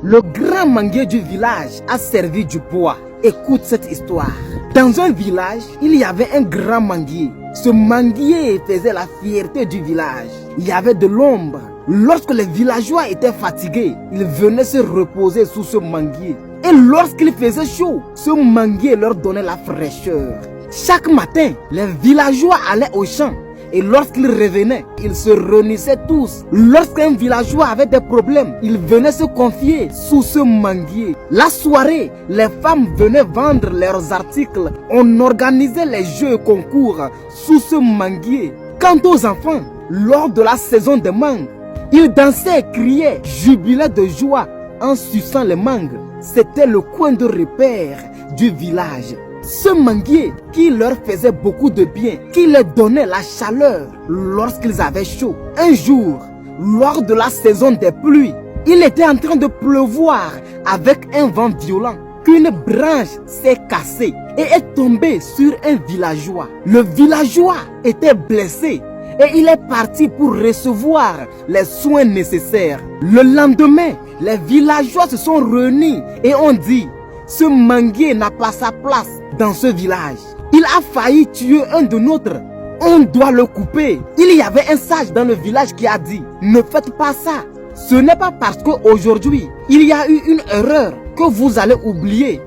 Le grand manguier du village a servi du bois. Écoute cette histoire. Dans un village, il y avait un grand manguier. Ce manguier faisait la fierté du village. Il y avait de l'ombre. Lorsque les villageois étaient fatigués, ils venaient se reposer sous ce manguier. Et lorsqu'il faisait chaud, ce manguier leur donnait la fraîcheur. Chaque matin, les villageois allaient au champ. Et lorsqu'ils revenaient, ils se réunissaient tous. Lorsqu'un villageois avait des problèmes, il venait se confier sous ce manguier. La soirée, les femmes venaient vendre leurs articles. On organisait les jeux et concours sous ce manguier. Quant aux enfants, lors de la saison des mangues, ils dansaient, criaient, jubilaient de joie en suçant les mangues. C'était le coin de repère du village. Ce manguier qui leur faisait beaucoup de bien, qui leur donnait la chaleur lorsqu'ils avaient chaud. Un jour, lors de la saison des pluies, il était en train de pleuvoir avec un vent violent. Qu'une branche s'est cassée et est tombée sur un villageois. Le villageois était blessé et il est parti pour recevoir les soins nécessaires. Le lendemain, les villageois se sont réunis et ont dit: ce manguier n'a pas sa place dans ce village. Il a failli tuer un de nôtres. On doit le couper. Il y avait un sage dans le village qui a dit: ne faites pas ça. Ce n'est pas parce qu'aujourd'hui, il y a eu une erreur que vous allez oublier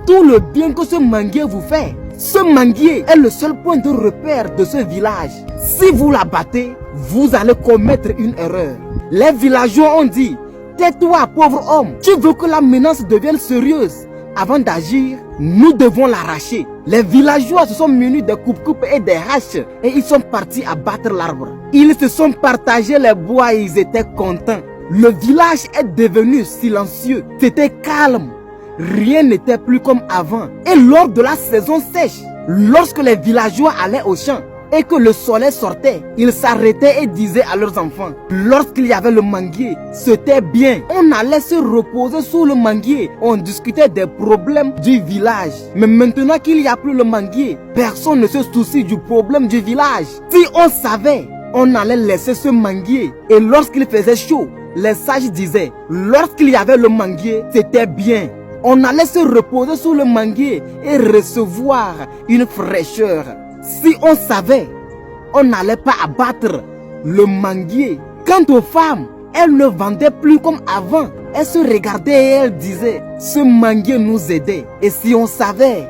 tout le bien que ce manguier vous fait. Ce manguier est le seul point de repère de ce village. Si vous l'abattez, vous allez commettre une erreur. Les villageois ont dit: tais-toi, pauvre homme. Tu veux que la menace devienne sérieuse? Avant d'agir, nous devons l'arracher. Les villageois se sont munis de coupe-coupe et des haches et ils sont partis abattre l'arbre. Ils se sont partagés les bois et ils étaient contents. Le village est devenu silencieux. C'était calme. Rien n'était plus comme avant. Et lors de la saison sèche, lorsque les villageois allaient au champ et que le soleil sortait, ils s'arrêtaient et disaient à leurs enfants: lorsqu'il y avait le manguier, c'était bien. On allait se reposer sous le manguier. On discutait des problèmes du village. Mais maintenant qu'il n'y a plus le manguier, personne ne se soucie du problème du village. Si on savait, on allait laisser ce manguier. Et lorsqu'il faisait chaud, les sages disaient: lorsqu'il y avait le manguier, c'était bien. On allait se reposer sous le manguier et recevoir une fraîcheur. Si on savait, on n'allait pas abattre le manguier. Quant aux femmes, elles ne vendaient plus comme avant. Elles se regardaient et elles disaient: ce manguier nous aidait. Et si on savait,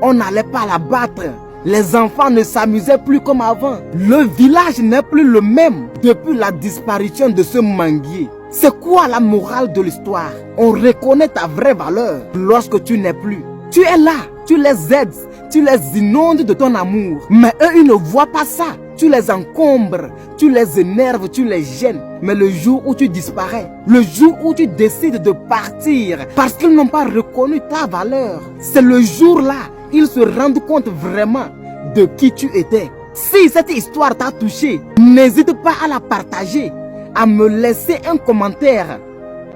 on n'allait pas l'abattre. Les enfants ne s'amusaient plus comme avant. Le village n'est plus le même depuis la disparition de ce manguier. C'est quoi la morale de l'histoire? On reconnaît ta vraie valeur lorsque tu n'es plus. Tu es là, tu les aides, tu les inondes de ton amour. Mais eux, ils ne voient pas ça. Tu les encombres, tu les énerves, tu les gênes. Mais le jour où tu disparais, le jour où tu décides de partir parce qu'ils n'ont pas reconnu ta valeur, c'est le jour-là ils se rendent compte vraiment de qui tu étais. Si cette histoire t'a touché, n'hésite pas à la partager, à me laisser un commentaire